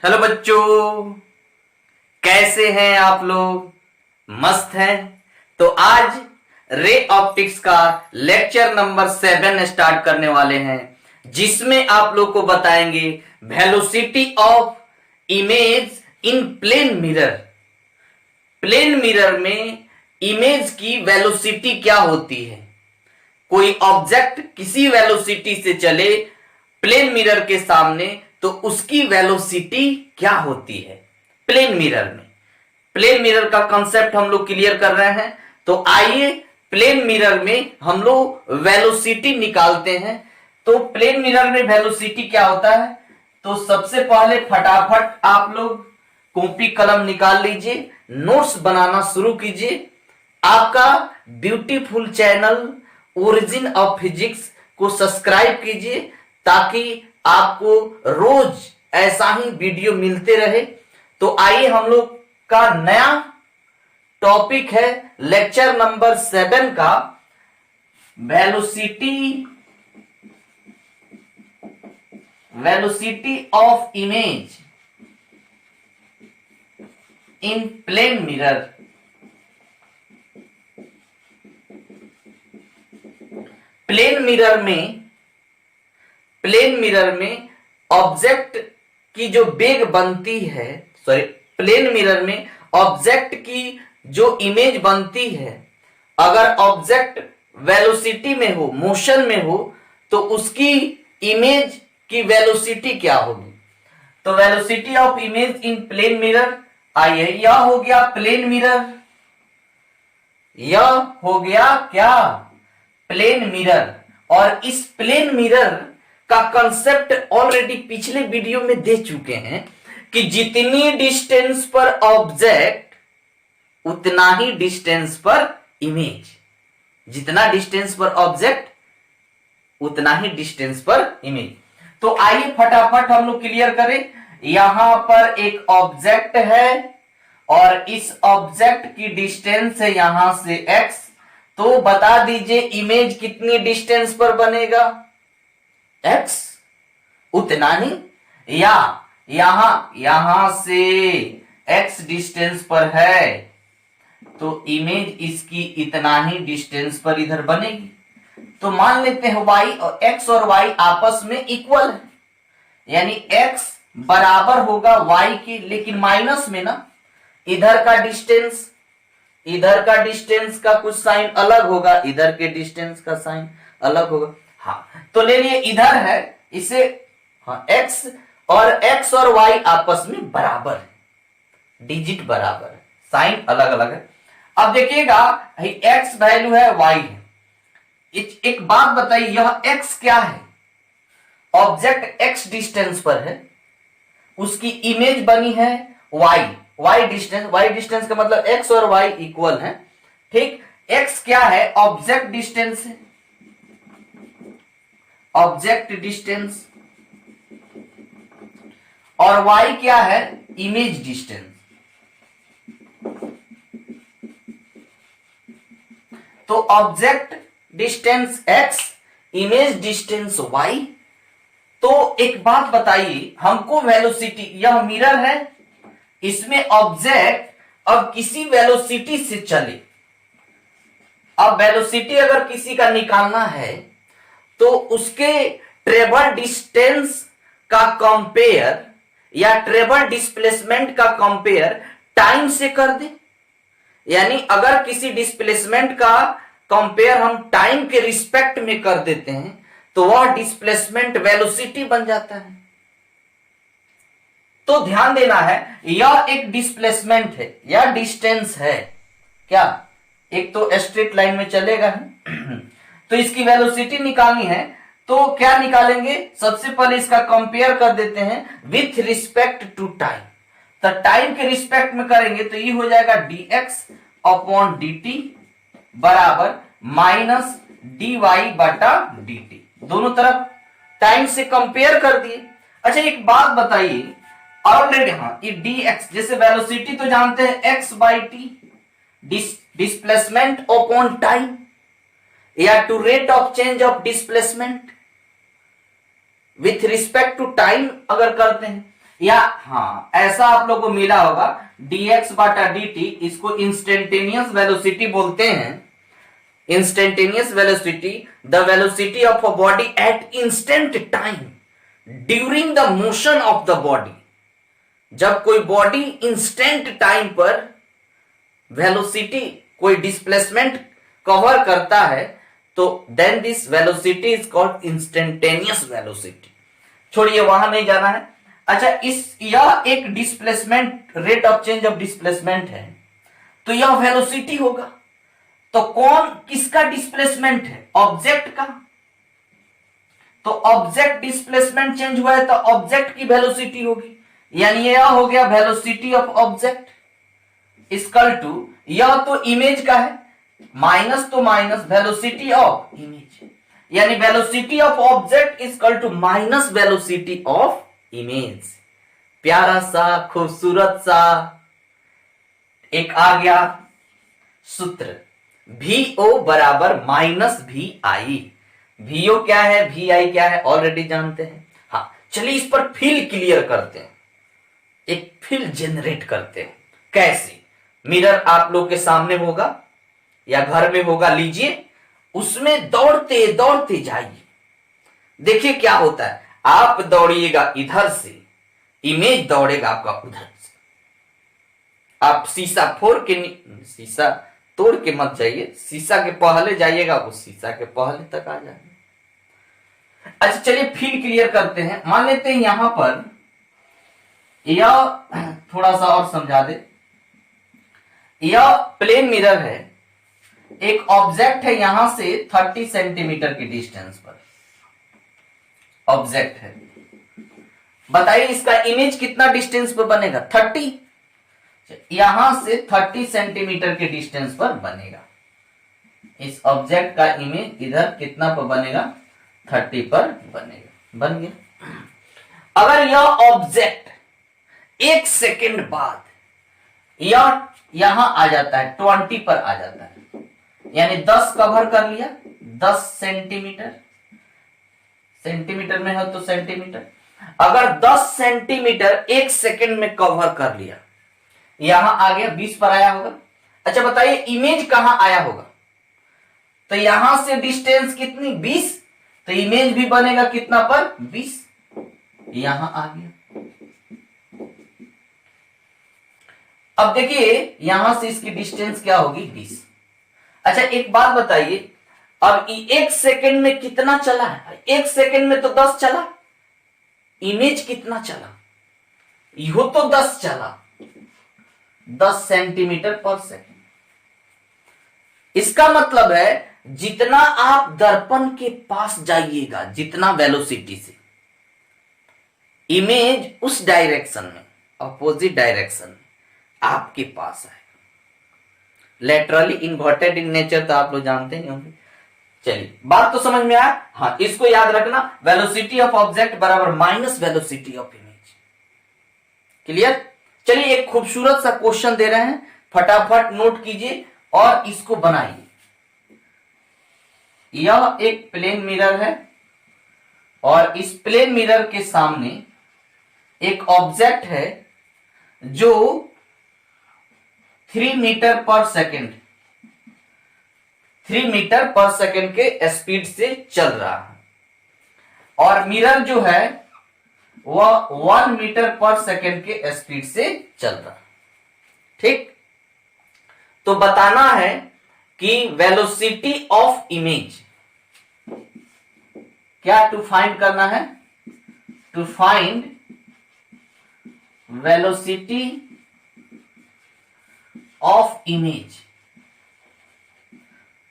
Hello बच्चों, कैसे हैं आप लोग? मस्त हैं? तो आज रे ऑप्टिक्स का लेक्चर नंबर 7 स्टार्ट करने वाले हैं, जिसमें आप लोग को बताएंगे velocity of image in plane mirror. Plane mirror में इमेज की वेलोसिटी क्या होती है? कोई ऑब्जेक्ट किसी वेलोसिटी से चले प्लेन मिरर के सामने तो उसकी वेलोसिटी क्या होती है प्लेन मिरर में। प्लेन मिरर का कंसेप्ट हम लोग क्लियर कर रहे हैं, तो आइए प्लेन मिरर में हम लोग वेलोसिटी निकालते हैं। तो प्लेन मिरर में वेलोसिटी क्या होता है? तो सबसे पहले फटाफट आप लोग कॉपी कलम निकाल लीजिए, नोट्स बनाना शुरू कीजिए। आपका beautiful channel origin of physics को सब्सक्राइब कीजिए ताकि आपको रोज ऐसा ही वीडियो मिलते रहे। तो आइए हम लोग का नया टॉपिक है लेक्चर नंबर 7 का velocity of image in plane mirror. Plane mirror में ऑब्जेक्ट की जो बेग बनती है, प्लेन मिरर में ऑब्जेक्ट की जो इमेज बनती है, अगर ऑब्जेक्ट वेलोसिटी में हो, मोशन में हो, तो उसकी इमेज की वेलोसिटी क्या होगी? तो velocity of image in plane mirror, आइए यह हो गया प्लेन मिरर, यह हो गया क्या? Plane mirror. और इस प्लेन मिरर का कंसेप्ट ऑलरेडी पिछले वीडियो में दे चुके हैं कि जितनी डिस्टेंस पर ऑब्जेक्ट उतना ही डिस्टेंस पर इमेज, जितना डिस्टेंस पर ऑब्जेक्ट उतना ही डिस्टेंस पर इमेज। तो आइए फटाफट हम लोग क्लियर करें। यहां पर एक ऑब्जेक्ट है और इस ऑब्जेक्ट की डिस्टेंस है यहां से x। तो बता दीजिए इमेज कितनी डिस्टेंस पर बनेगा? x उतना ही, या यहां से x डिस्टेंस पर है तो इमेज इसकी इतना ही डिस्टेंस पर इधर बनेगी। तो मान लेते हैं y और x और y आपस में इक्वल है, यानी x बराबर होगा y की, लेकिन माइनस में ना, इधर का डिस्टेंस का कुछ साइन अलग होगा, इधर के डिस्टेंस का साइन अलग होगा। हाँ, तो ले लिए इधर है इसे, हाँ, x और y आपस में बराबर है, डिजिट बराबर है, साइन अलग अलग है। अब देखिएगा x वैल्यू है, y है। एक बात बताइए, यह x क्या है? ऑब्जेक्ट x डिस्टेंस पर है, उसकी इमेज बनी है y डिस्टेंस का मतलब x और y इक्वल है, ठीक। x क्या है? ऑब्जेक्ट डिस्टेंस है, ऑब्जेक्ट डिस्टेंस, और y क्या है? Image distance. तो object distance x, image distance y। तो एक बात बताइए हमको, वेलोसिटी, यह मिरर है, इसमें ऑब्जेक्ट अब किसी वेलोसिटी से चले, अब वेलोसिटी अगर किसी का निकालना है तो उसके ट्रेवल डिस्टेंस का कंपेयर या ट्रेवल डिस्प्लेसमेंट का कंपेयर टाइम से कर दे। यानी अगर किसी डिस्प्लेसमेंट का कंपेयर हम टाइम के रिस्पेक्ट में कर देते हैं तो वह डिस्प्लेसमेंट वेलोसिटी बन जाता है। तो ध्यान देना है, यह एक डिस्प्लेसमेंट है या डिस्टेंस है क्या? एक तो स्ट्रेट लाइन में चलेगा है तो इसकी वेलोसिटी निकालनी है, तो क्या निकालेंगे? सबसे पहले इसका कंपेयर कर देते हैं विथ रिस्पेक्ट टू टाइम। तो टाइम के रिस्पेक्ट में करेंगे तो ये हो जाएगा dx अपॉन dt बराबर माइनस dy बटा dt। दोनों तरफ टाइम से कंपेयर कर दिए। अच्छा एक बात बताइए, ऑलरेडी हाँ, ये dx, जैसे वेलोसिटी तो जानते हैं x by t, displacement upon time या to rate of change of displacement with respect to time अगर करते हैं या हाँ ऐसा आप लोग को मिला होगा dx बाटा dt, इसको इंस्टेंटेनियस वेलोसिटी बोलते हैं। Instantaneous velocity, the velocity of a body at instant time during the motion of the body. जब कोई बॉडी इंस्टेंट टाइम पर वेलोसिटी, कोई डिस्प्लेसमेंट कवर करता है, तो then this velocity is called instantaneous velocity. छोड़िए, वहां नहीं जाना है। अच्छा, यह एक displacement, rate of change of displacement है, तो यह वेलोसिटी होगा। तो कौन किसका डिस्प्लेसमेंट है? ऑब्जेक्ट का। तो ऑब्जेक्ट डिस्प्लेसमेंट चेंज हुआ है तो ऑब्जेक्ट की वेलोसिटी होगी, यानी यह हो गया velocity of object equal to, यह तो इमेज का है, माइनस तो माइनस वेलोसिटी ऑफ इमेज, यानी velocity of object equal to minus velocity of image. प्यारा सा, खूबसूरत सा एक आ गया सूत्र, VO बराबर माइनस VI। VO क्या है, VI क्या है, ऑलरेडी जानते हैं। हाँ, चलिए इस पर फील क्लियर करते हैं, एक फील जनरेट करते हैं। कैसे? मिरर आप लोग के सामने होगा या घर में होगा, लीजिए, उसमें दौड़ते दौड़ते जाइए, देखिए क्या होता है। आप दौड़िएगा इधर से, इमेज दौड़ेगा आपका उधर से। आप शीशा फोड़ के, शीशा तोड़ के मत जाइए, शीशा के पहले जाइएगा, वो शीशा के पहले तक आ जाएगा। अच्छा चलिए फील क्लियर करते हैं। मान लेते हैं यहां पर, यह थोड़ा सा और समझा दे, यह प्लेन मिरर है, एक ऑब्जेक्ट है यहां से 30 सेंटीमीटर की डिस्टेंस पर ऑब्जेक्ट है। बताइए इसका इमेज कितना डिस्टेंस पर बनेगा? 30। यहां से 30 सेंटीमीटर के डिस्टेंस पर बनेगा। इस ऑब्जेक्ट का इमेज इधर कितना पर बनेगा? 30 पर बनेगा। बन गया। अगर यह ऑब्जेक्ट एक सेकंड बाद यह यहां आ जाता है, 20 पर आ जाता है, यानी 10 कवर कर लिया, 10 सेंटीमीटर, सेंटीमीटर में हो तो सेंटीमीटर, अगर 10 सेंटीमीटर एक सेकंड में कवर कर लिया, यहां आ गया, 20 पर आया होगा। अच्छा बताइए इमेज कहां आया होगा? तो यहां से डिस्टेंस कितनी? 20, तो इमेज भी बनेगा कितना पर? 20। यहां आ गया। अब देखिए यहां से इसकी डिस्टेंस क्या होगी? 20। अच्छा एक बात बताइए, अब एक सेकंड में कितना चला है? एक सेकंड में तो 10 चला, इमेज कितना चला? यो तो 10 चला, 10 सेंटीमीटर पर सेकंड। इसका मतलब है जितना आप दर्पण के पास जाइएगा, जितना वेलोसिटी से, इमेज उस डायरेक्शन में, अपोजिट डायरेक्शन में आपके पास आएगा। लेटरली इन्वर्टेड इन नेचर तो आप लोग जानते नहीं होंगे। चलिए बात तो समझ में आया। हाँ, इसको याद रखना, वेलोसिटी ऑफ ऑब्जेक्ट बराबर minus velocity of image. Clear? चलिए एक खूबसूरत सा क्वेश्चन दे रहे हैं, फटाफट नोट कीजिए और इसको बनाइए। यह एक प्लेन मिरर है और इस प्लेन मिरर के सामने एक ऑब्जेक्ट है जो 3 मीटर पर सेकेंड, 3 मीटर पर सेकेंड के स्पीड से चल रहा है, और मिरर जो है वह 1 मीटर पर सेकेंड के स्पीड से चल रहा है। ठीक, तो बताना है कि वेलोसिटी ऑफ इमेज क्या टू फाइंड करना है? To find velocity of image,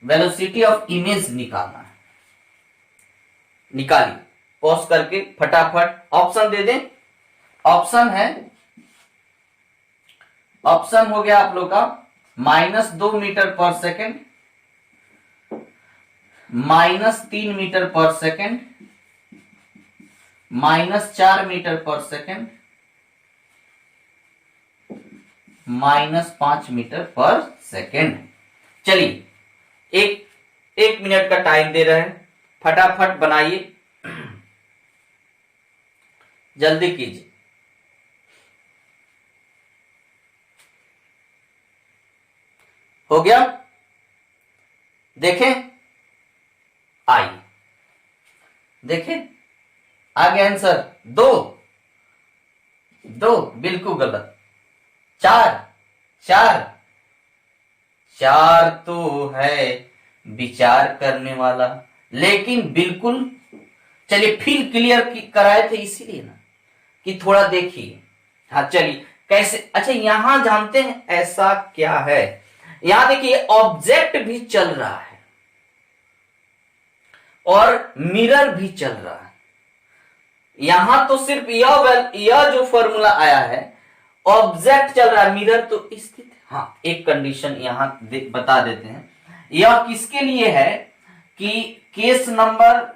velocity of image निकालना है। निकालिए पॉज करके फटाफट, ऑप्शन दे दें। ऑप्शन है, ऑप्शन हो गया आप लोग का -2 मीटर पर सेकेंड, -3 मीटर पर सेकेंड, -4 मीटर पर सेकेंड, -5 मीटर पर सेकेंड। चलिए एक मिनट का टाइम दे रहे हैं, फटाफट बनाइए, जल्दी कीजिए। हो गया, देखें, आई, देखें, आ गया आंसर। दो, दो बिल्कुल गलत। चार, चार, चार तो है विचार करने वाला, लेकिन बिल्कुल, चलिए फील क्लियर कराए थे इसीलिए ना कि थोड़ा देखिए। हाँ चलिए, कैसे, अच्छा यहां जानते हैं ऐसा क्या है। यहां देखिए ऑब्जेक्ट भी चल रहा है और मिरर भी चल रहा है। यहां तो सिर्फ यह जो फॉर्मूला आया है, ऑब्जेक्ट चल रहा है, मिरर तो स्थित। हाँ, एक कंडीशन यहां बता देते हैं। यह किसके लिए है कि केस नंबर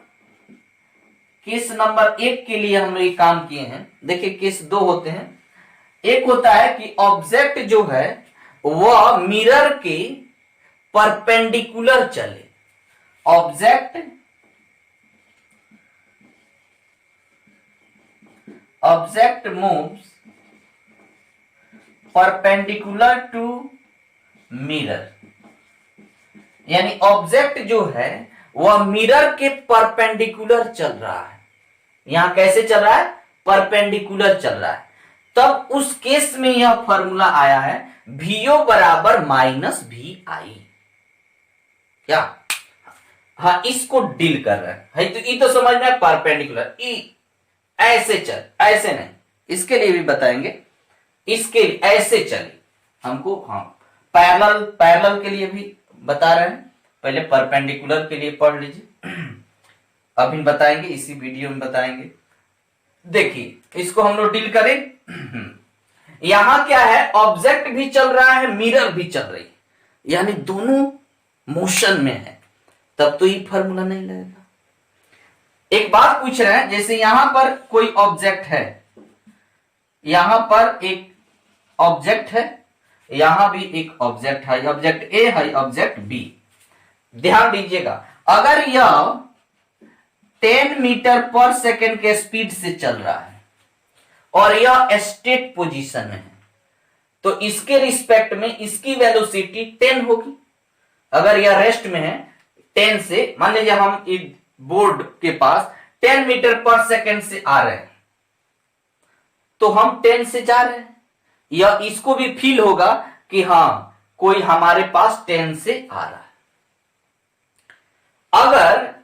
1 के लिए हम लोग ये काम किए हैं। देखिए केस 2 होते हैं। एक होता है कि ऑब्जेक्ट जो है वह मिरर के परपेंडिकुलर चले। Object moves perpendicular to mirror, यानी ऑब्जेक्ट जो है वह मिरर के परपेंडिकुलर चल रहा है। यहां कैसे चल रहा है? परपेंडिकुलर चल रहा है। तब उस केस में यह फॉर्मूला आया है VO बराबर माइनस VI। क्या? हाँ, इसको डील कर रहा है तो ये तो समझ में, परपेंडिकुलर ऐसे चल, ऐसे नहीं, इसके लिए भी बताएंगे। इसके लिए ऐसे चले हमको, हाँ पैरेलल के लिए भी बता रहे हैं। पहले परपेंडिकुलर के लिए पढ़ लीजिए, अभी बताएंगे, इसी वीडियो में बताएंगे। देखिए इसको हम लोग डील करें। यहां क्या है, ऑब्जेक्ट भी चल रहा है, मिरर भी चल रही है, यानी दोनों मोशन में है, तब तो ये फॉर्मूला नहीं लगेगा। एक बात पूछ रहे हैं, जैसे यहां पर कोई ऑब्जेक्ट है, यहां पर एक ऑब्जेक्ट है, यहां भी एक ऑब्जेक्ट है, ऑब्जेक्ट ए है, ऑब्जेक्ट बी। ध्यान दीजिएगा, अगर यह 10 मीटर पर सेकेंड के स्पीड से चल रहा है और यह स्टेट पोजीशन में है, तो इसके रिस्पेक्ट में इसकी वेलोसिटी 10 होगी। अगर यह रेस्ट में है 10 से, मान लीजिए हम इस बोर्ड के पास 10 मीटर पर सेकेंड से आ रहे हैं, तो हम 10 से जा रहे हैं, यह इसको भी फील होगा कि हां कोई हमारे पास 10 से आ रहा है। अगर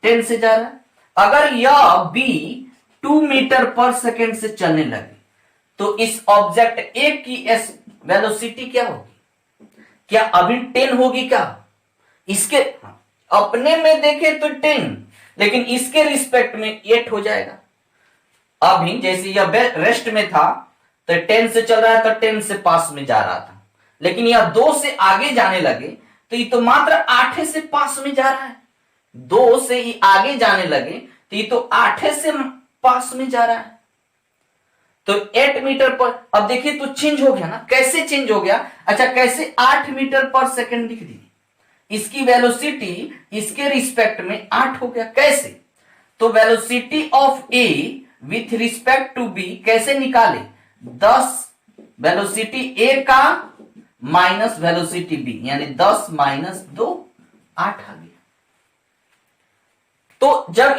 10 से जा रहा है, अगर यह बी 2 मीटर पर सेकेंड से चलने लगे, तो इस ऑब्जेक्ट ए की वेलोसिटी क्या होगी? क्या अभी 10 होगी क्या? इसके अपने में देखें तो 10, लेकिन इसके रिस्पेक्ट में 8 हो जाएगा। अभी जैसे यह रेस्ट में था तो 10 से चल रहा था, 10 से पास में जा रहा था, लेकिन यह 2 से आगे जाने लगे तो ये तो मात्र 8 से पास में जा रहा है। 2 से ही आगे जाने लगे तो ये तो 8 से पास में जा रहा है। तो 8 मीटर पर, अब देखिए तो चेंज हो गया ना। कैसे चेंज हो गया? अच्छा, कैसे 8 मीटर पर सेकेंड लिख दी, इसकी वेलोसिटी इसके रिस्पेक्ट में 8 हो गया। कैसे? तो velocity of A with respect to B कैसे निकाले? 10 वेलोसिटी ए का माइनस वेलोसिटी बी, यानी 10 माइनस 2 8 आ गया। तो जब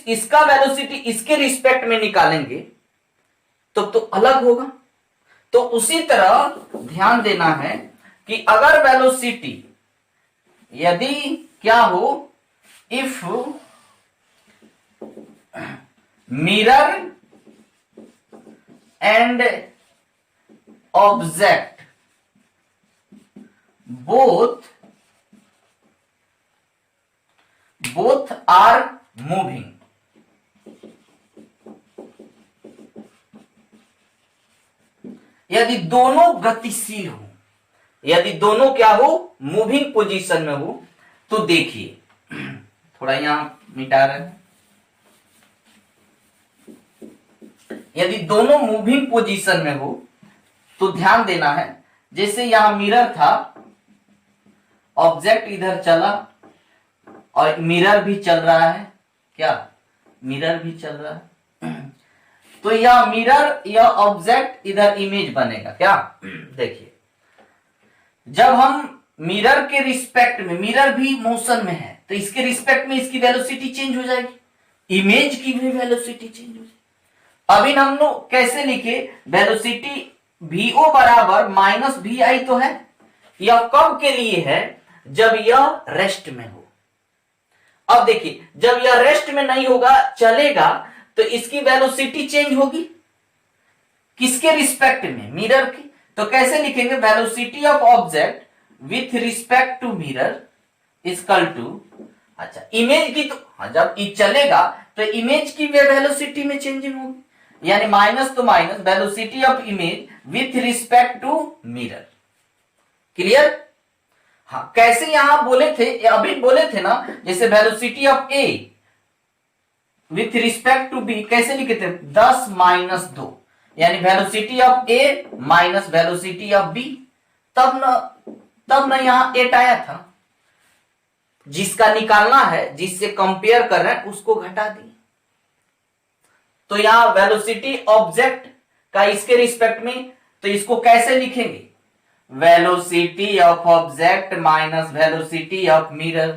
इसका वेलोसिटी इसके रिस्पेक्ट में निकालेंगे तो अलग होगा। तो उसी तरह ध्यान देना है कि अगर वेलोसिटी यदि क्या हो, if mirror and object both are moving, यदि दोनों गतिशील हो, यदि दोनों क्या हो, मूविंग पोजीशन में हो, तो देखिए थोड़ा यहां मिटा रहे हैं। यदि दोनों मूविंग पोजीशन में हो तो ध्यान देना है, जैसे यहां मिरर था, ऑब्जेक्ट इधर चला और मिरर भी चल रहा है। क्या? मिरर भी चल रहा है। तो यह मिरर, यह ऑब्जेक्ट, इधर इमेज बनेगा। क्या? देखिए, जब हम मिरर के रिस्पेक्ट में, मिरर भी मोशन में है तो इसके रिस्पेक्ट में इसकी वेलोसिटी चेंज हो जाएगी, इमेज की भी वेलोसिटी चेंज हो जाएगी। अभी हम लोग कैसे लिखे, वेलोसिटी vo बराबर माइनस वी आई तो है, यह कब के लिए है, जब यह रेस्ट में हो। अब देखिए जब यह रेस्ट में नहीं होगा, चलेगा, तो इसकी वेलोसिटी चेंज होगी किसके रिस्पेक्ट में, मिरर की। तो कैसे लिखेंगे, velocity of object with respect to mirror equal to, अच्छा इमेज की, तो जब ये चलेगा तो इमेज की वेलोसिटी में चेंजिंग होगी, यानी माइनस तो minus velocity of image with respect to mirror. Clear. हाँ, कैसे यहां बोले थे, अभी बोले थे ना, जैसे velocity of A with respect to B कैसे लिखे थे, 10 माइनस 2, यानी velocity of A minus velocity of B. तब न यहां 8 आया था, जिसका निकालना है, जिससे कंपेयर कर रहे हैं उसको घटा दिए। तो यहां वेलोसिटी ऑब्जेक्ट का इसके रिस्पेक्ट में, तो इसको कैसे लिखेंगे, velocity of object minus velocity of mirror.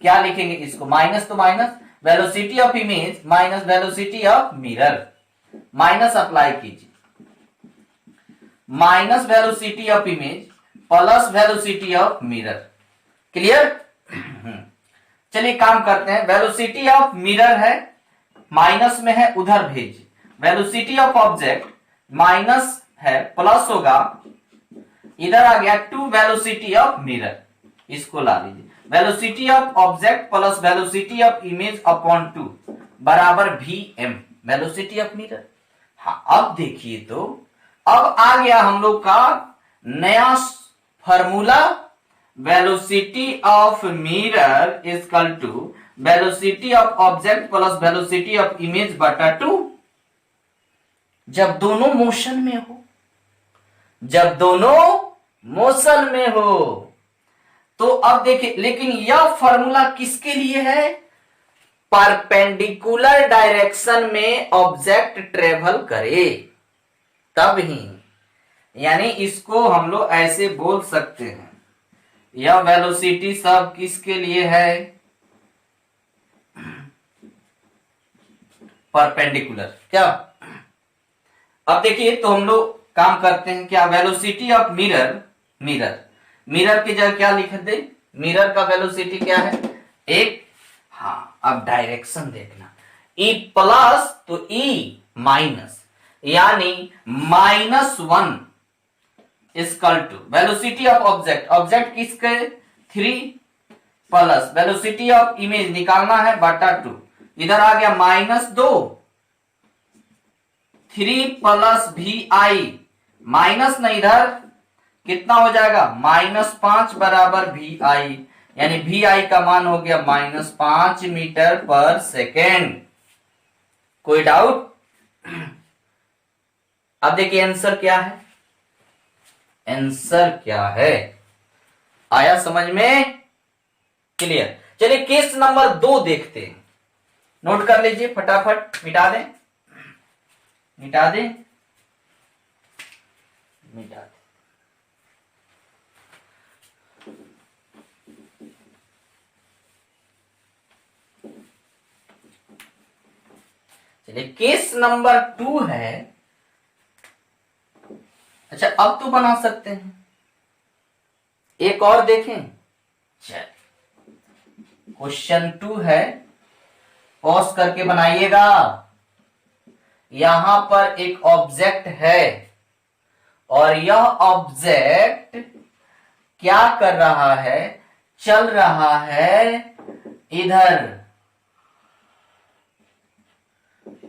क्या लिखेंगे इसको, माइनस तो minus velocity of image minus velocity of mirror, minus apply कीजिए, minus velocity of image plus velocity of mirror. Clear. चलिए काम करते हैं, वेलोसिटी ऑफ मिरर है माइनस में है, उधर भेजिए, वेलोसिटी ऑफ ऑब्जेक्ट माइनस है प्लस होगा, इधर आ गया टू वेलोसिटी ऑफ मिरर, इसको ला लीजिए, velocity of object plus velocity of image upon 2 बराबर V M, velocity of mirror. हाँ, अब देखिए तो अब आ गया हम लोग का नया formula, velocity of mirror equal to velocity of object plus velocity of image बटा 2, जब दोनों मोशन में हो, जब दोनों मोशन में हो। तो अब देखिए, लेकिन यह फॉर्मूला किसके लिए है, परपेंडिकुलर डायरेक्शन में ऑब्जेक्ट ट्रेवल करे तब ही, यानी इसको हम लोग ऐसे बोल सकते हैं, यह वेलोसिटी सब किसके लिए है, परपेंडिकुलर। क्या, अब देखिए तो हम लोग काम करते हैं, क्या वेलोसिटी ऑफ मिरर, मिरर की जगह क्या लिख दे, मिरर का वेलोसिटी क्या है, एक, हाँ अब डायरेक्शन देखना, ई प्लस तो ई माइनस, यानी -1 equal to velocity of object, object किसके 3 प्लस वेलोसिटी ऑफ इमेज निकालना है बटा 2, इधर आ गया -2, 3 प्लस वी आई, माइनस नहीं, इधर कितना हो जाएगा, -5 बराबर वी आई, यानी वी आई का मान हो गया -5 मीटर पर सेकेंड। कोई डाउट। अब देखिए आंसर क्या है, आंसर क्या है, आया समझ में, क्लियर। चलिए केस नंबर 2 देखते हैं, नोट कर लीजिए फटाफट, मिटा दें, मिटा दें, मिटा दें। चलिए केस नंबर 2 है, अच्छा अब तो बना सकते हैं, एक और देखें। चलिए क्वेश्चन 2 है, पॉज करके बनाइएगा। यहां पर एक ऑब्जेक्ट है और यह ऑब्जेक्ट क्या कर रहा है, चल रहा है इधर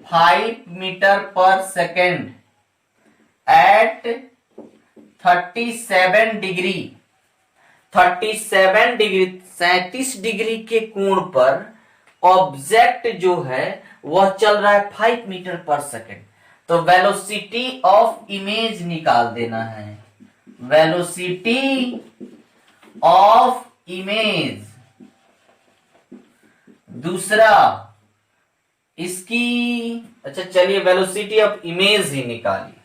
5 मीटर पर सेकेंड एट 37 डिग्री, 37 डिग्री के कोण पर ऑब्जेक्ट जो है वह चल रहा है 5 मीटर पर सेकेंड। तो वेलोसिटी ऑफ इमेज निकाल देना है, वेलोसिटी ऑफ इमेज। दूसरा इसकी, अच्छा चलिए वेलोसिटी ऑफ इमेज ही निकालिए,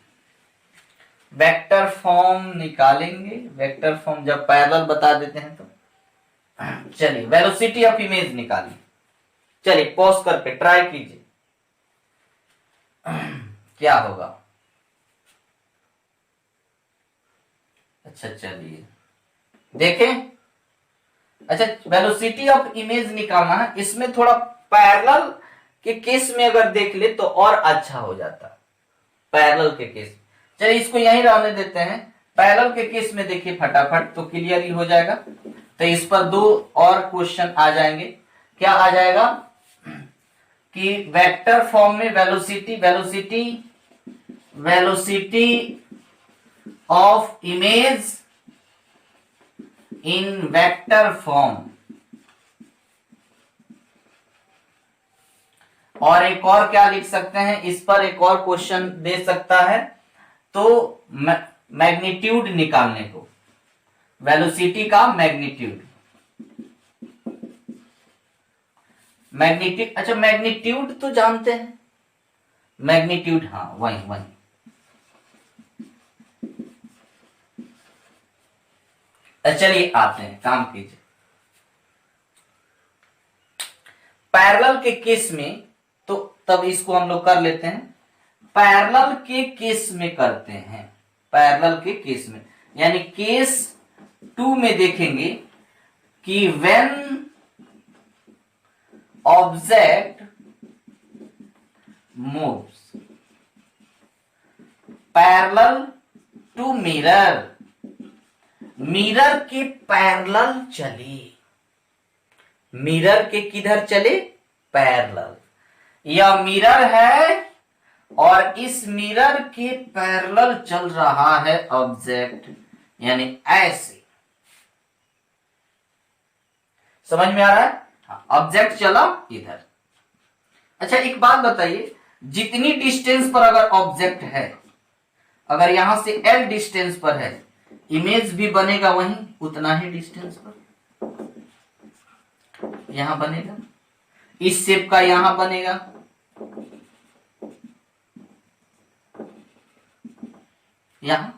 वेक्टर फॉर्म निकालेंगे। वेक्टर फॉर्म जब पैरेलल बता देते हैं तो चलिए वेलोसिटी ऑफ इमेज निकालिए। चलिए पॉज करके ट्राई कीजिए क्या होगा। अच्छा चलिए देखें। अच्छा वेलोसिटी ऑफ इमेज निकालना है, इसमें थोड़ा पैरेलल के केस में अगर देख ले तो और अच्छा हो जाता। पैरेलल के केस, चलिए इसको यहीं रहने देते हैं। पैरेलल के केस में देखिए फटाफट तो क्लियर ही हो जाएगा। तो इस पर दो और क्वेश्चन आ जाएंगे। क्या आ जाएगा कि वेक्टर फॉर्म में velocity of image in vector form, और एक और क्या लिख सकते हैं, इस पर एक और क्वेश्चन दे सकता है तो मैग्नीट्यूड निकालने को, वेलोसिटी का मैग्नीट्यूड। अच्छा मैग्नीट्यूड तो जानते हैं, मैग्नीट्यूड हाँ वही। चलिए आते हैं, काम कीजिए। पैरेलल के केस में तो तब इसको हम लोग कर लेते हैं। पैरेलल के केस में करते हैं, पैरेलल के केस में यानी केस 2 में देखेंगे कि when object moves parallel to mirror, mirror के पैरेलल चले, मिरर के किधर चले, पैरेलल। यह मिरर है और इस मिरर के पैरेलल चल रहा है ऑब्जेक्ट, यानी ऐसे। समझ में आ रहा है? ऑब्जेक्ट चला इधर। अच्छा एक बात बताइए, जितनी डिस्टेंस पर अगर ऑब्जेक्ट है, अगर यहां से L डिस्टेंस पर है, इमेज भी बनेगा वहीं उतना ही डिस्टेंस पर यहां बनेगा, इस शेप का यहां बनेगा, यहां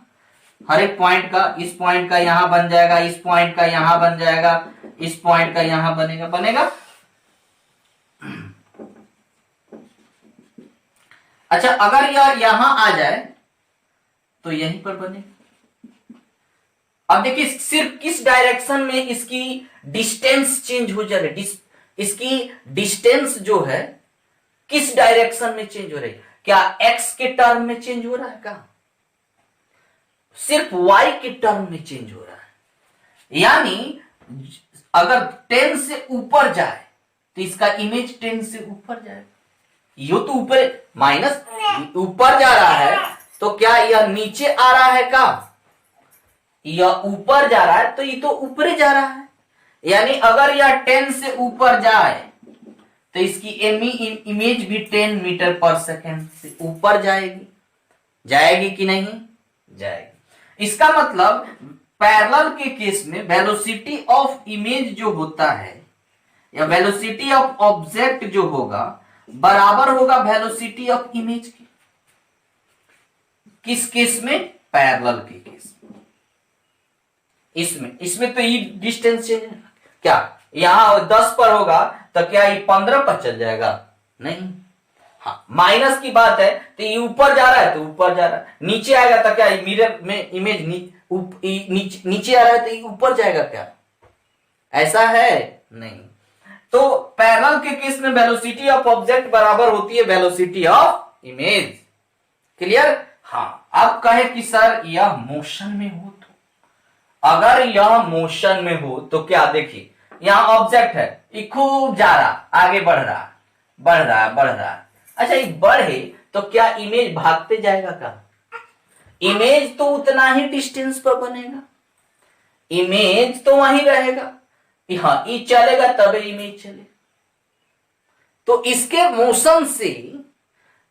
हर एक पॉइंट का, इस पॉइंट का यहां बन जाएगा, इस पॉइंट का यहां बन जाएगा, इस पॉइंट का यहां बनेगा। अच्छा अगर यह यहां आ जाए तो यहीं पर बनेगा। अब देखिए सिर्फ किस डायरेक्शन में इसकी डिस्टेंस चेंज हो जा रही है, इसकी डिस्टेंस जो है किस डायरेक्शन में चेंज हो रही है, क्या x के टर्म में चेंज हो रहा है, क्या सिर्फ y के टर्म में चेंज हो रहा है। यानी अगर 10 से ऊपर जाए तो इसका इमेज 10 से ऊपर जाए, यो तो ऊपर माइनस ऊपर जा रहा है तो क्या यह नीचे आ रहा है, का यह ऊपर जा रहा है तो ये तो ऊपर जा रहा है। यानी अगर यह 10 से ऊपर जाए तो इसकी इमेज भी 10 मीटर पर सेकेंड से ऊपर जाएगी कि नहीं जाएगी। इसका मतलब पैरेलल के केस में वेलोसिटी ऑफ इमेज जो होता है या वेलोसिटी ऑफ ऑब्जेक्ट जो होगा बराबर होगा वेलोसिटी ऑफ इमेज के। किस केस में, पैरेलल के केस में। इसमें तो ये डिस्टेंस चेंज, क्या यहां 10 पर होगा तो क्या ये 15 पर चल जाएगा, नहीं। हाँ माइनस की बात है तो ये ऊपर जा रहा है तो ऊपर जा रहा है, नीचे आएगा तो क्या मिरर में इमेज नीचे आ रहा है तो ये ऊपर जाएगा, क्या ऐसा है, नहीं। तो पैरेलल के केस में वेलोसिटी ऑफ ऑब्जेक्ट बराबर होती है वेलोसिटी ऑफ इमेज। क्लियर? हाँ। अब कहे कि सर यह मोशन में हो तो, अगर यह मोशन में हो तो क्या, देखिए यहां ऑब्जेक्ट है, ये खूब जा रहा, आगे बढ़ रहा। अच्छा ये बढ़े तो क्या इमेज भागते जाएगा का, इमेज तो उतना ही डिस्टेंस पर बनेगा, इमेज तो वहीं रहेगा। हाँ ये चलेगा तब इमेज चले। तो इसके मोशन से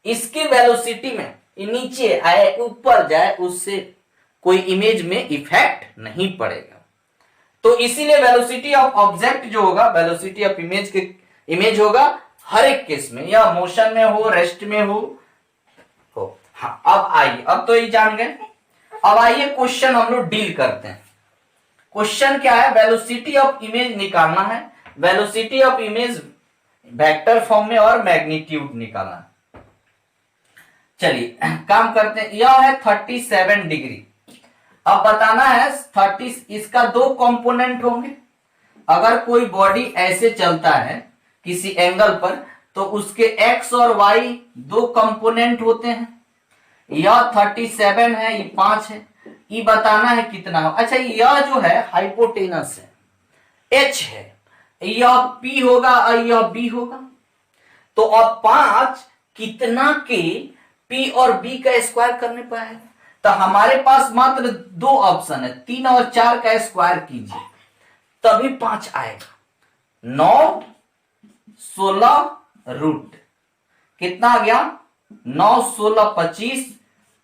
इसके वेलोसिटी में नीचे आए ऊपर जाए उससे कोई इमेज में इफेक्ट नहीं पड़ेगा। तो इसीलिए वेलोसिटी ऑफ ऑब्जेक्ट जो होगा वेलोसिटी ऑफ इमेज होगा हर एक केस में, या मोशन में हो, रेस्ट में हो। हाँ अब आइए, अब तो ये जान गए। अब आइए क्वेश्चन हम लोग डील करते हैं। क्वेश्चन क्या है, वेलोसिटी ऑफ इमेज निकालना है, velocity of image vector form में और मैग्नीट्यूड निकालना है। चलिए काम करते हैं। यह है 37 डिग्री। अब बताना है 30, इसका दो कंपोनेंट होंगे। अगर कोई बॉडी ऐसे चलता है किसी एंगल पर तो उसके एक्स और वाई दो कंपोनेंट होते हैं। यह 37 है, ये 5 है, ये बताना है कितना हो। अच्छा, यह जो है हाइपोटेनस है, एच है, यह पी होगा और यह बी होगा। तो अब 5 कितना के पी और बी का स्क्वायर करने पर है, तो हमारे पास मात्र दो ऑप्शन है, 3 और 4 का स्क्वायर कीजिए तभी 5 आएगा। 9, 16 रूट कितना आ गया, 9, 16, 25,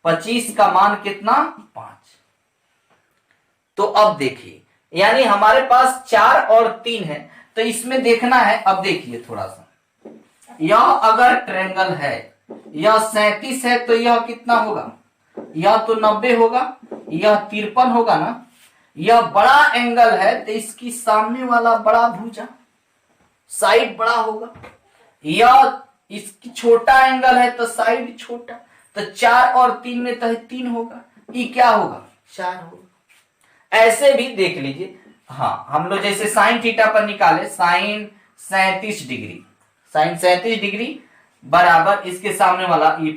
25 का मान कितना, 5। तो अब देखिए, यानी हमारे पास 4 और 3 है, तो इसमें देखना है। अब देखिए थोड़ा सा, यह अगर ट्रायंगल है, यह 37 है, तो यह कितना होगा, यह तो 90 होगा, यह 53 होगा ना। यह बड़ा एंगल है तो इसकी सामने वाला बड़ा भुजा साइड बड़ा होगा। यह इसकी छोटा एंगल है तो साइड छोटा, तो 4 और 3 में तो 3 होगा, ये क्या होगा, 4 होगा। ऐसे भी देख लीजिए। हाँ, हम लोग जैसे साइन थीटा पर निकाले, साइन 37 डिग्री, साइन 37 डिग्री बराबर इसके सामने वाला ये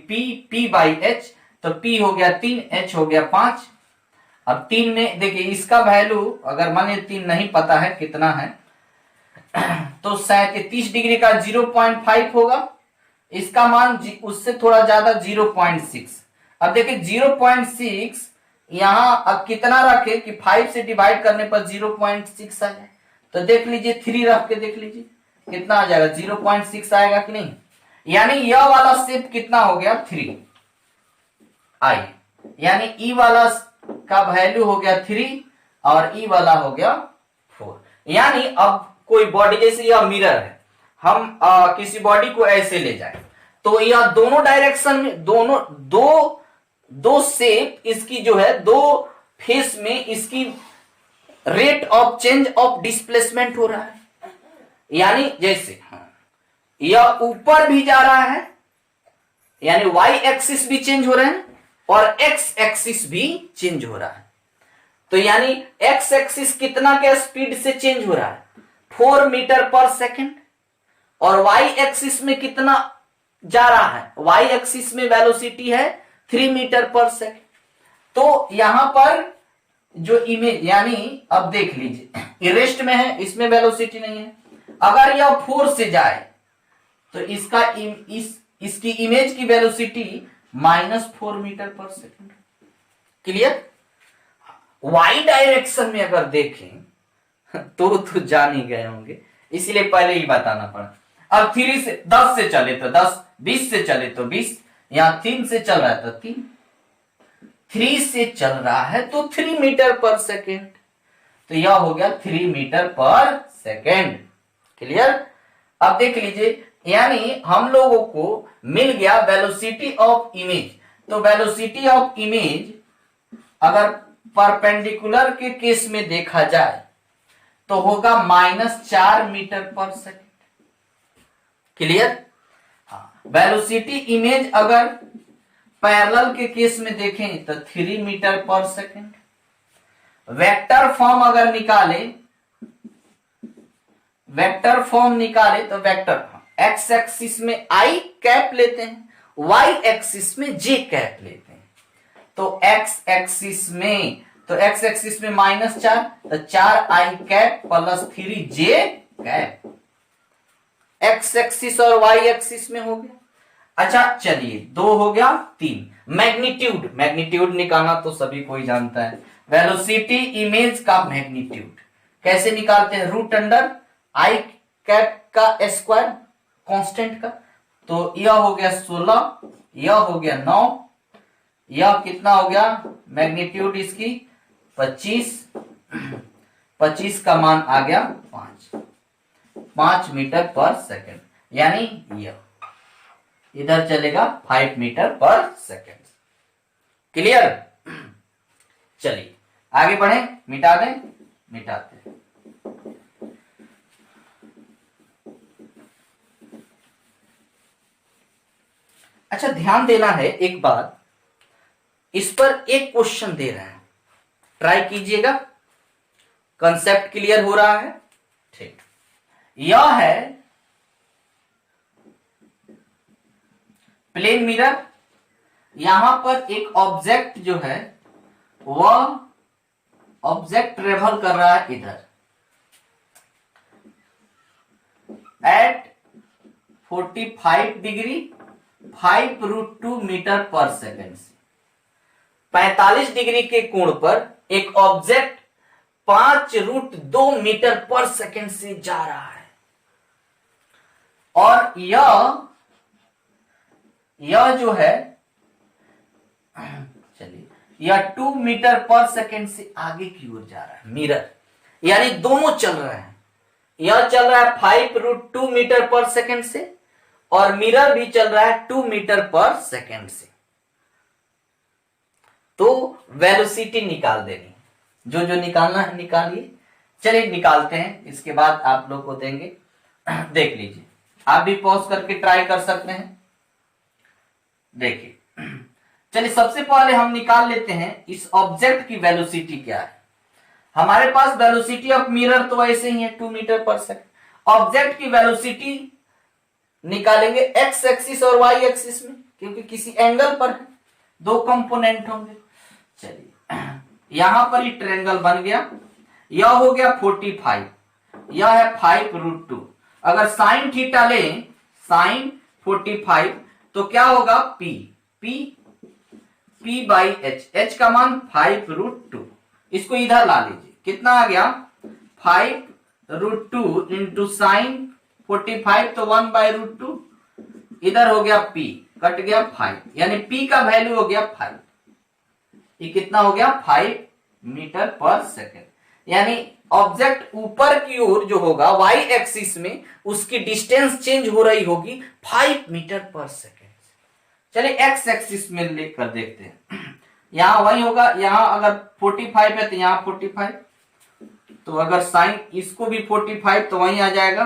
P बाई एच, तो P हो गया 3, H हो गया 5। अब 3 में देखिए इसका वैल्यू अगर माने 3 नहीं पता है कितना है, तो 37 डिग्री का 0.5 होगा, इसका मान उससे थोड़ा ज्यादा 0.6। अब देखिए 0.6 यहां अब कितना रखे कि 5 से डिवाइड करने पर 0.6 आ जाए, तो देख लीजिए 3 रख के देख लीजिए कितना आ जाएगा, 0.6 आएगा कि नहीं। यानी यह वाला शेप कितना हो गया, 3 आई, यानी ई वाला का वैल्यू हो गया 3 और ई वाला हो गया 4। यानी अब कोई बॉडी, जैसे यह मिरर है, हम किसी बॉडी को ऐसे ले जाए तो यह दोनों डायरेक्शन में, दोनों दो शेप इसकी जो है, दो फेस में इसकी rate of change of displacement हो रहा है। यानी जैसे यह ऊपर भी जा रहा है, यानी वाई एक्सिस भी चेंज हो रहा है और एक्स एक्सिस भी चेंज हो रहा है। तो यानी एक्स एक्सिस कितना के स्पीड से चेंज हो रहा है, 4 मीटर पर सेकेंड, और वाई एक्सिस में कितना जा रहा है, वाई एक्सिस में वेलोसिटी है 3 मीटर पर सेकेंड। तो यहां पर जो इमेज, यानी अब देख लीजिए इरेस्ट में है, इसमें वेलोसिटी नहीं है। अगर यह 4 से जाए तो इसकी इमेज की वेलोसिटी -4 मीटर पर सेकेंड। क्लियर। वाई डायरेक्शन में अगर देखें तो जान ही गए होंगे, इसीलिए पहले ही बताना पड़ा। अब 3 से 10 से चले तो 10, 20 से चले तो 20, यहां 3 से चल रहा है तो 3 से चल रहा है तो 3 मीटर पर सेकेंड, तो यह हो गया 3 मीटर पर सेकेंड। क्लियर। अब देख लीजिए, यानी हम लोगों को मिल गया वेलोसिटी ऑफ इमेज। तो वेलोसिटी ऑफ इमेज अगर परपेंडिकुलर के केस में देखा जाए तो होगा -4 मीटर पर सेकेंड। क्लियर। हाँ, वेलोसिटी इमेज अगर पैरेलल के केस में देखें तो 3 मीटर पर सेकेंड। वेक्टर फॉर्म अगर निकाले, वेक्टर फॉर्म निकाले तो वेक्टर एक्स एक्सिस में आई कैप लेते हैं, वाई एक्सिस में जे कैप लेते हैं। तो एक्स एक्सिस में, तो एक्स एक्सिस में -4, तो 4 आई कैप प्लस 3 जे कैप, एक्स एक्सिस और वाई एक्सिस में हो गया। अच्छा चलिए, 2 हो गया, 3 मैग्नीट्यूड, मैग्नीट्यूड निकालना तो सभी कोई जानता है। वेलोसिटी इमेज का मैग्नीट्यूड कैसे निकालते हैं, √अंडर आई कैप का स्क्वायर कांस्टेंट का। तो यह हो गया 16, यह हो गया 9, यह कितना हो गया मैग्नीट्यूड इसकी 25, 25 का मान आ गया 5 मीटर पर सेकेंड। यानी यह इधर चलेगा 5 मीटर पर सेकेंड। क्लियर। चलिए आगे बढ़े, मिटा दें, मिटाते हैं। अच्छा ध्यान देना है एक बात, इस पर एक क्वेश्चन दे रहे हैं, ट्राई कीजिएगा, कंसेप्ट क्लियर हो रहा है। ठीक, यह है प्लेन मिरर, यहां पर एक ऑब्जेक्ट जो है वह ऑब्जेक्ट ट्रेवल कर रहा है इधर एट 45 डिग्री 5√2 मीटर पर सेकेंड से। 45 डिग्री के कोण पर एक ऑब्जेक्ट 5√2 मीटर पर सेकेंड से जा रहा है और यह जो है, चलिए, यह 2 मीटर पर सेकेंड से आगे की ओर जा रहा है मिरर, यानी दोनों चल रहे हैं। यह चल रहा है 5√2 मीटर पर सेकेंड से और मिरर भी चल रहा है 2 मीटर पर सेकेंड से। तो वेलोसिटी निकाल देनी, जो जो निकालना है निकालिए। चलिए निकालते हैं, इसके बाद आप लोग को देंगे, देख लीजिए, आप भी पॉज करके ट्राई कर सकते हैं। देखिए, चलिए सबसे पहले हम निकाल लेते हैं इस ऑब्जेक्ट की वेलोसिटी क्या है। हमारे पास वेलोसिटी ऑफ मिरर तो ऐसे ही है 2 मीटर पर सेकेंड। ऑब्जेक्ट की वेलोसिटी निकालेंगे एक्स एक्सिस और वाई एक्सिस में, क्योंकि किसी एंगल पर है, दो कंपोनेंट होंगे। चलिए यहां पर ही ट्रायंगल बन गया, यह हो गया 45, यह है 5√2। अगर साइन थीटा लें, साइन 45, तो क्या होगा P बाई एच का मान 5√2। इसको इधर ला लीजिए, कितना आ गया 5√2 इंटू साइन 45, तो 1/√2, इधर हो गया P, कट गया 5, यानी P का वैल्यू हो गया 5। ये कितना हो गया 5 मीटर पर सेकेंड, यानी ऑब्जेक्ट ऊपर की ओर जो होगा y एक्सिस में उसकी डिस्टेंस चेंज हो रही होगी 5 मीटर पर सेकेंड। चलिए x एक्सिस में लेकर देखते हैं, यहां वही होगा, यहां अगर 45 है तो यहां 45, तो अगर साइन इसको भी 45 तो वही आ जाएगा,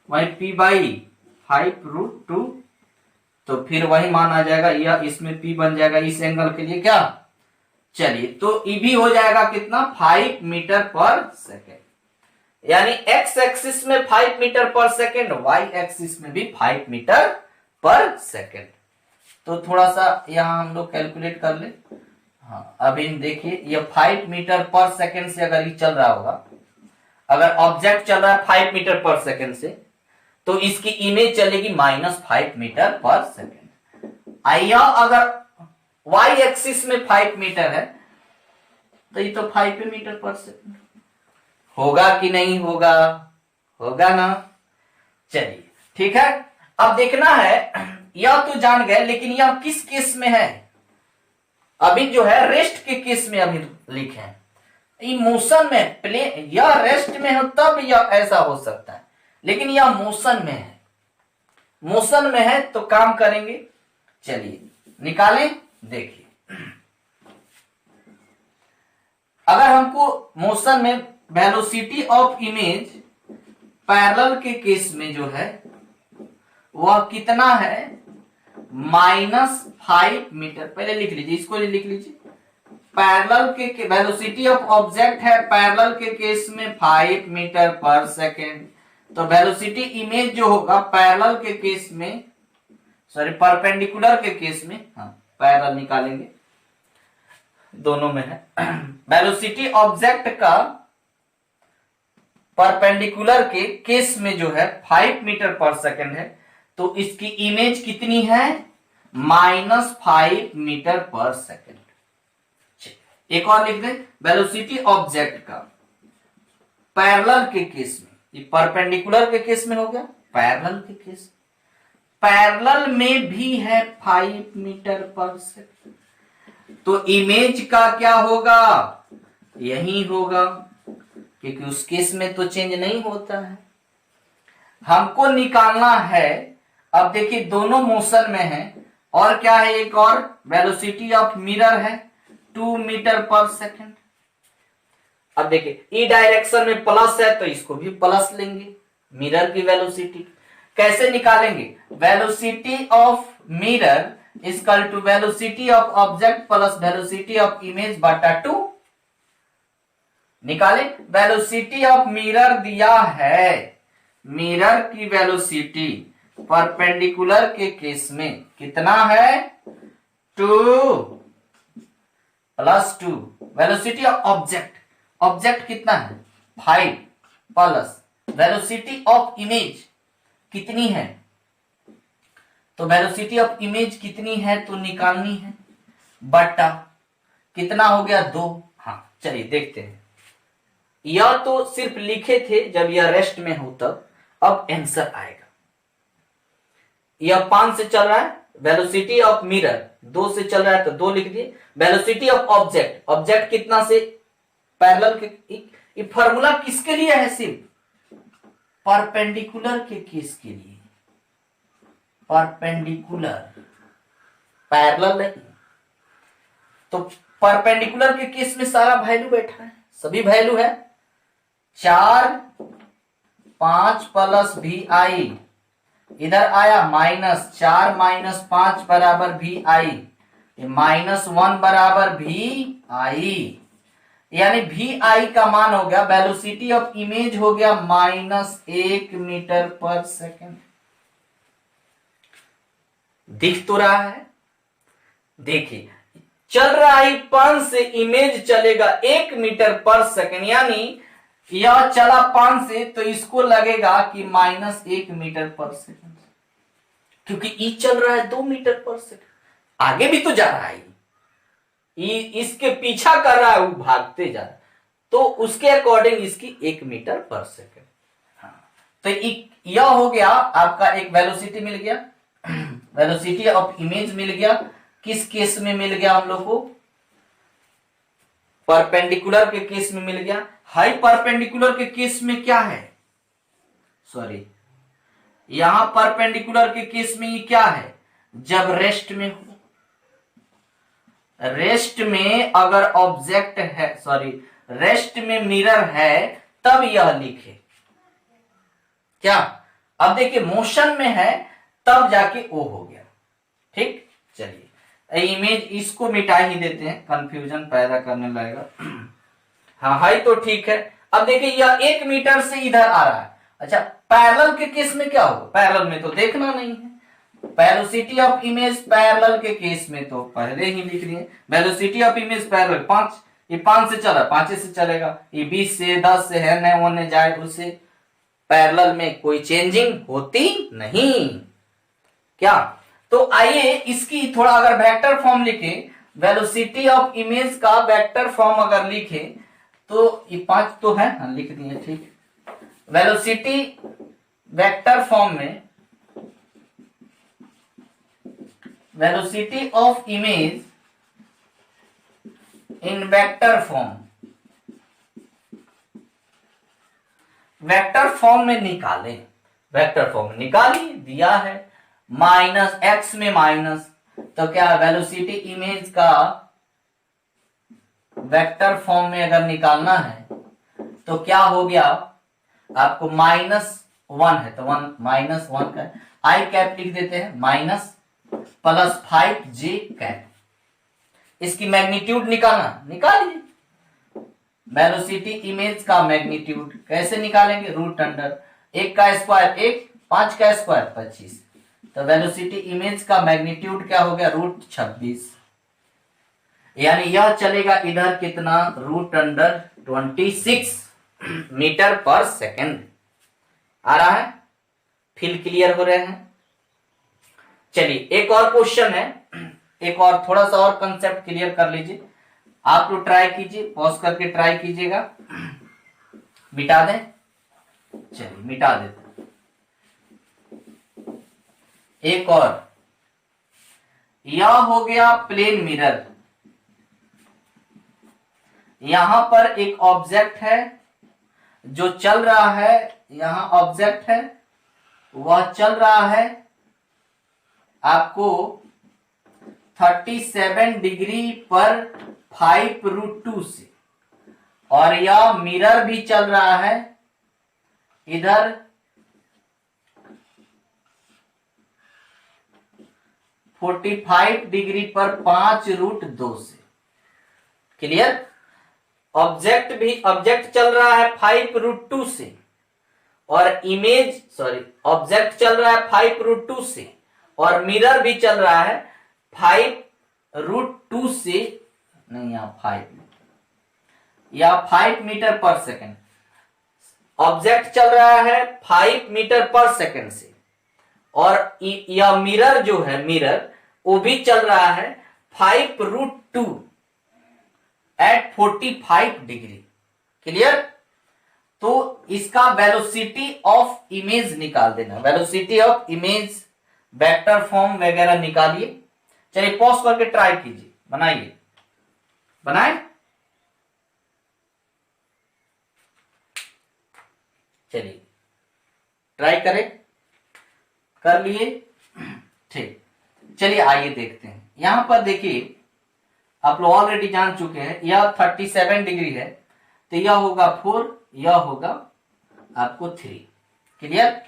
वही P बाई 5√2, तो फिर वही मान आ जाएगा, यह इसमें P बन जाएगा इस एंगल के लिए क्या। चलिए तो ये भी हो जाएगा कितना 5 मीटर पर सेकेंड, यानी x एक्सिस में 5 मीटर पर सेकेंड, y एक्सिस में भी 5 मीटर पर सेकेंड। तो थोड़ा सा यहां हम लोग कैलकुलेट कर ले। हाँ, अभी देखिए ये 5 मीटर पर सेकेंड से अगर ये चल रहा होगा, अगर ऑब्जेक्ट चल रहा है 5 मीटर पर सेकेंड से, तो इसकी इमेज चलेगी -5 मीटर पर सेकेंड। आइया अगर y एक्सिस में 5 मीटर है, तो ये तो 5 मीटर पर सेकेंड होगा कि नहीं होगा, होगा ना। चलिए ठीक है, अब देखना है, यह तो जान गए, लेकिन यह किस केस में है, अभी जो है रेस्ट के केस में अभी लिखे हैं। मोशन में प्लेन, यह रेस्ट में हो तब यह ऐसा हो सकता है, लेकिन यह मोशन में है, मोशन में है तो काम करेंगे। चलिए निकालें, देखिए अगर हमको मोशन में वेलोसिटी ऑफ इमेज पैरेलल के केस में जो है वह कितना है -5 मीटर, पहले लिख लीजिए, इसको लिख लीजिए। पैरेलल के वेलोसिटी ऑफ ऑब्जेक्ट है पैरेलल के केस में 5 मीटर पर सेकेंड, तो वेलोसिटी इमेज जो होगा पैरेलल के केस में, सॉरी परपेंडिकुलर के केस में, हाँ पैरेलल निकालेंगे, दोनों में है। वेलोसिटी ऑब्जेक्ट का परपेंडिकुलर के केस में जो है 5 मीटर पर सेकेंड है, तो इसकी इमेज कितनी है -5 मीटर पर सेकेंड। एक और लिख दें, वेलोसिटी ऑब्जेक्ट का पैरेलल के केस में, ये परपेंडिकुलर के केस में हो गया, पैरेलल के केस, पैरेलल में भी है 5 मीटर पर सेकेंड, तो इमेज का क्या होगा, यही होगा, क्योंकि उस केस में तो चेंज नहीं होता है। हमको निकालना है, अब देखिए दोनों मोशन में है, और क्या है, एक और वेलोसिटी ऑफ मिरर है 2 मीटर पर सेकेंड। अब देखिए ई डायरेक्शन में प्लस है तो इसको भी प्लस लेंगे। मिरर की वेलोसिटी कैसे निकालेंगे? Velocity of mirror equal to velocity of object plus velocity of image बटा 2। निकाले। वेलोसिटी ऑफ मिरर दिया है, मिरर की वेलोसिटी परपेंडिकुलर के केस में कितना है? 2 plus 2। Velocity of object, object कितना है? 5 प्लस वेलोसिटी ऑफ इमेज कितनी है? तो वेलोसिटी ऑफ इमेज कितनी है तो निकालनी है, बटा कितना हो गया? 2। हाँ चलिए देखते हैं। यह तो सिर्फ लिखे थे जब यह रेस्ट में हो तब, अब आंसर आएगा। यह 5 से चल रहा है, वेलोसिटी ऑफ मिरर 2 से चल रहा है तो 2 लिख दिए। वेलोसिटी ऑफ ऑब्जेक्ट, ऑब्जेक्ट कितना से पैरेलल के, ये फॉर्मूला किसके लिए है? सिर्फ परपेंडिकुलर के केस के लिए, परपेंडिकुलर, पैरेलल नहीं। तो परपेंडिकुलर के केस में सारा वैल्यू बैठा है, सभी वैल्यू है। 4 5 प्लस वी आई, इधर आया -4 - 5 बराबर वी आई, -1 बराबर वी आई, यानी वी आई का मान हो गया, वेलोसिटी ऑफ इमेज हो गया -1 मीटर पर सेकेंड। दिख तो रहा है? देखिए चल रहा है 5 से, इमेज चलेगा 1 मीटर पर सेकेंड, यानी यह चला 5 से तो इसको लगेगा कि -1 मीटर पर सेकेंड, क्योंकि ई चल रहा है 2 मीटर पर सेकेंड, आगे भी तो जा रहा है। ई इसके पीछा कर रहा है, वो भागते जा रहा है, तो उसके अकॉर्डिंग इसकी 1 मीटर पर सेकेंड। हाँ, तो यह हो गया आपका, एक वेलोसिटी मिल गया, वेलोसिटी ऑफ इमेज मिल गया। किस केस में मिल गया हम लोग को? परपेंडिकुलर के केस में मिल गया। हाई परपेंडिकुलर के केस में क्या है? सॉरी, यहां परपेंडिकुलर के केस में ये क्या है? जब रेस्ट में हो, रेस्ट में अगर ऑब्जेक्ट है, सॉरी रेस्ट में मिरर है तब यह लिखे क्या? अब देखिए मोशन में है तब जाके ओ हो गया। ठीक, चलिए इमेज इसको मिटा ही देते हैं, कंफ्यूजन पैदा करने लगेगा। हाँ हाई तो ठीक है। अब देखिए यह 1 मीटर से इधर आ रहा है। अच्छा, पैरेलल के केस में क्या होगा? पैरेलल में तो देखना नहीं है। वेलोसिटी ऑफ इमेज पैरेलल के केस में तो पहले ही लिख दिए, वेलोसिटी ऑफ इमेज पैरेलल 5, ये 5 से चला, 5 से चलेगा, ये 20 से 10 से है, न होने जाए उससे पैरेलल में कोई चेंजिंग होती नहीं क्या? तो आइए इसकी थोड़ा अगर वेक्टर फॉर्म लिखे, वेलोसिटी ऑफ इमेज का वेक्टर फॉर्म अगर लिखे तो ये 5 तो है, हाँ लिख दिए, ठीक। वेलोसिटी वेक्टर फॉर्म में, velocity of image in vector form, vector form में निकालें, वेक्टर फॉर्म में निकाली दिया है, -x में माइनस, तो क्या वेलोसिटी इमेज का वेक्टर फॉर्म में अगर निकालना है तो क्या हो गया आपको? -1 है तो 1 -1 का आई कैप लिख देते हैं, माइनस प्लस 5j कैप। इसकी मैग्नीट्यूड निकालना, निकालिए। वेलोसिटी इमेज का मैग्नीट्यूड कैसे निकालेंगे? रूट अंडर 1 का स्क्वायर 1, 5 का स्क्वायर 25, तो वेलोसिटी इमेज का मैग्नीट्यूड क्या हो गया? रूट 26, यानी यह चलेगा इधर कितना? रूट अंडर 26 मीटर पर सेकेंड आ रहा है। फील क्लियर हो रहे हैं? चलिए एक और क्वेश्चन है, एक और थोड़ा सा और कंसेप्ट क्लियर कर लीजिए। आप लोग ट्राई कीजिए, पॉज करके ट्राई कीजिएगा। मिटा दें? चलिए मिटा देते। एक और, यह हो गया प्लेन मिरर। यहां पर एक ऑब्जेक्ट है जो चल रहा है, यहां ऑब्जेक्ट है वह चल रहा है, आपको 37 डिग्री पर 5√2 से, और यह मिरर भी चल रहा है इधर 45 डिग्री पर 5√2 से। क्लियर? ऑब्जेक्ट चल रहा है 5√2 से, और ऑब्जेक्ट चल रहा है 5√2 से, और मिरर भी चल रहा है 5√2 से, नहीं या 5 मीटर पर सेकेंड। ऑब्जेक्ट चल रहा है 5 मीटर पर सेकेंड से, और यह मिरर जो है वो भी चल रहा है 5√2 एट 45 डिग्री। क्लियर? तो इसका वेलोसिटी ऑफ इमेज निकाल देना, velocity of image vector form वगैरह निकालिए। चलिए पॉज करके ट्राई कीजिए, बनाए। चलिए ट्राई करें, कर लिए? ठीक, चलिए आइए देखते हैं। यहां पर देखिए, आप लोग ऑलरेडी जान चुके हैं, यह 37 डिग्री है, तो यह होगा 4, यह होगा आपको 3। क्लियर?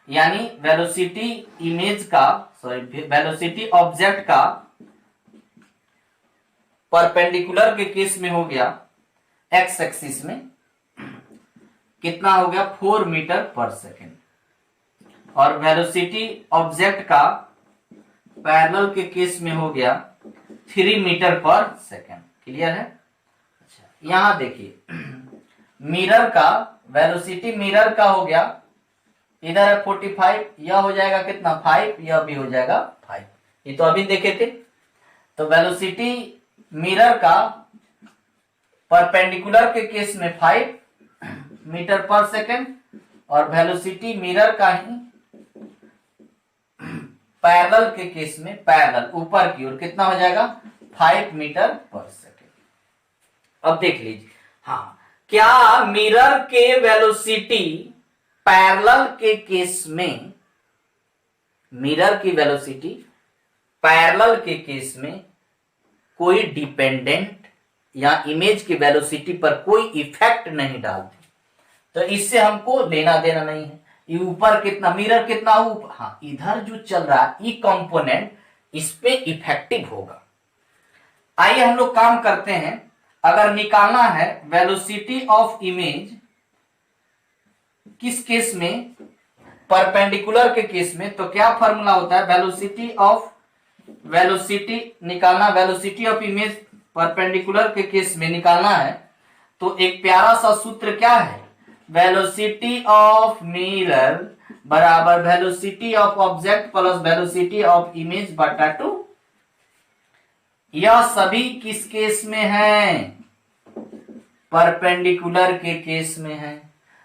यानी वेलोसिटी इमेज का, वेलोसिटी ऑब्जेक्ट का परपेंडिकुलर के केस में हो गया एक्स एक्सिस में कितना हो गया 4 मीटर पर सेकेंड, और वेलोसिटी ऑब्जेक्ट का पैरेलल के केस में हो गया 3 मीटर पर सेकेंड। क्लियर है? अच्छा, यहां देखिए मिरर का वेलोसिटी मिरर का हो गया, इधर है 45, यह हो जाएगा कितना 5, यह भी हो जाएगा 5, ये तो अभी देखे थे। तो वेलोसिटी मिरर का परपेंडिकुलर के केस में 5 मीटर पर सेकेंड, और वेलोसिटी मिरर का ही पैरेलल के केस में, पैरेलल ऊपर की ओर कितना हो जाएगा 5 मीटर पर सेकेंड। अब देख लीजिए, हाँ, क्या मिरर के वेलोसिटी पैरेलल के केस में, मिरर की वेलोसिटी पैरेलल के केस में कोई डिपेंडेंट या इमेज की वेलोसिटी पर कोई इफेक्ट नहीं डालती, तो इससे हमको लेना देना नहीं है। ये ऊपर कितना, मिरर कितना ऊपर, हाँ, इधर जो चल रहा है ई कंपोनेंट इस पे इफेक्टिव होगा। आइए हम लोग काम करते हैं। अगर निकालना है वेलोसिटी ऑफ इमेज किस केस में, परपेंडिकुलर के केस में, तो क्या फॉर्मूला होता है वेलोसिटी निकालना, वेलोसिटी ऑफ इमेज परपेंडिकुलर के केस में निकालना है, तो एक प्यारा सा सूत्र क्या है, वेलोसिटी ऑफ मिरर बराबर velocity of object plus velocity of image बटा 2। यह सभी किस केस में है, परपेंडिकुलर के केस में है।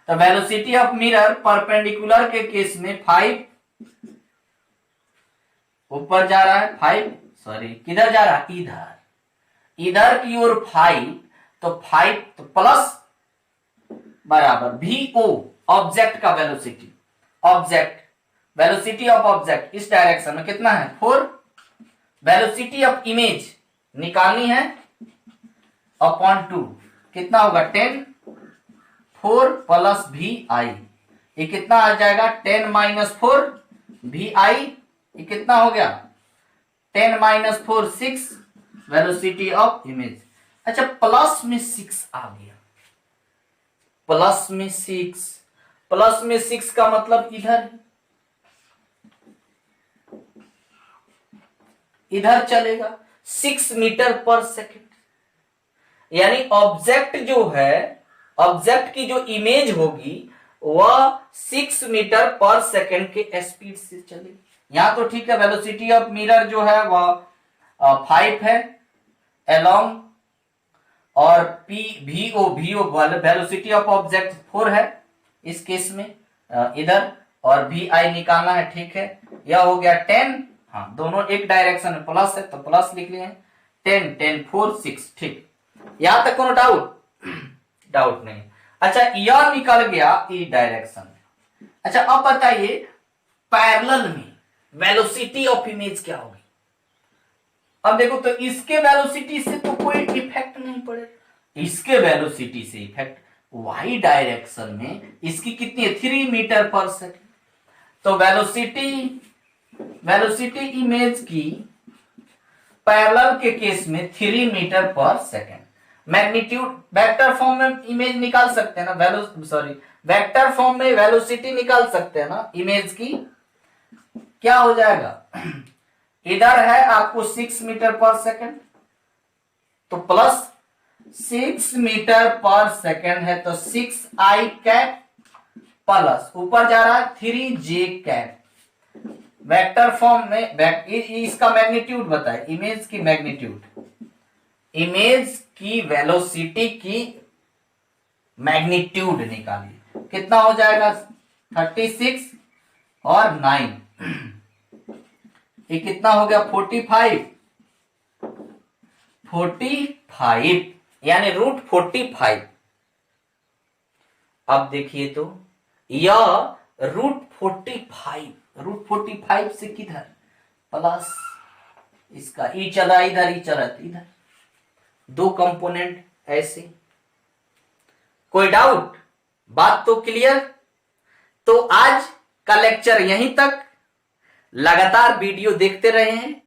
तो वेलोसिटी ऑफ मिरर परपेंडिकुलर के केस में 5 ऊपर जा रहा है, 5 किधर जा रहा है, इधर की ओर 5, तो 5 तो प्लस बराबर VO ऑब्जेक्ट का वेलोसिटी, वेलोसिटी ऑफ ऑब्जेक्ट इस डायरेक्शन में कितना है 4, वेलोसिटी ऑफ इमेज निकालनी है अपॉन 2 कितना होगा 10, 4 प्लस VI, ये कितना आ जाएगा 10 माइनस 4 VI, ये कितना हो गया 10 माइनस 4 6, वेलोसिटी ऑफ इमेज। अच्छा, प्लस में 6 आ गया, प्लस में 6 का मतलब इधर चलेगा 6 मीटर पर सेकेंड, यानी ऑब्जेक्ट जो है, ऑब्जेक्ट की जो इमेज होगी वह 6 मीटर पर सेकेंड के स्पीड से चलेगी। यहां तो ठीक है, वेलोसिटी ऑफ मिरर जो है वह 5 है अलोंग, और VO वेलोसिटी ऑफ ऑब्जेक्ट 4 है इस केस में इधर, और VI निकालना है, ठीक है। यह हो गया 10, हाँ दोनों एक डायरेक्शन में प्लस है तो प्लस लिख लिए, 10 4 6, ठीक। यहां तक कोनो डाउट नहीं। अच्छा, यह निकल गया ई डायरेक्शन में। अच्छा, अब बताइए पैरेलल में वेलोसिटी ऑफ इमेज क्या होगी। अब देखो तो इसके वेलोसिटी से तो कोई इफेक्ट नहीं पड़ेगा, इसके वेलोसिटी से इफेक्ट वाई डायरेक्शन में इसकी कितनी है 3 मीटर पर सेकेंड। तो वेलोसिटी इमेज की पैरेलल के केस में 3 मीटर पर सेकेंड। मैग्नीट्यूड वेक्टर फॉर्म में इमेज निकाल सकते हैं ना, वेक्टर फॉर्म में वेलोसिटी निकाल सकते हैं ना इमेज की। क्या हो जाएगा इधर है आपको 6 मीटर पर सेकेंड, तो प्लस 6 मीटर पर सेकेंड है तो 6i कैप प्लस ऊपर जा रहा है 3j कैप। वेक्टर फॉर्म में इसका मैग्नीट्यूड बताए, इमेज की मैग्नीट्यूड, इमेज की वेलोसिटी की मैग्नीट्यूड निकालिए, कितना हो जाएगा 36 और 9, ये कितना हो गया 45 यानी √45। अब देखिए तो यह √45 से किधर प्लस इसका ई चला इधर, ई चला इधर, दो कंपोनेंट ऐसे। कोई डाउट? बात तो क्लियर। तो आज का लेक्चर यहीं तक, लगातार वीडियो देखते रहे हैं।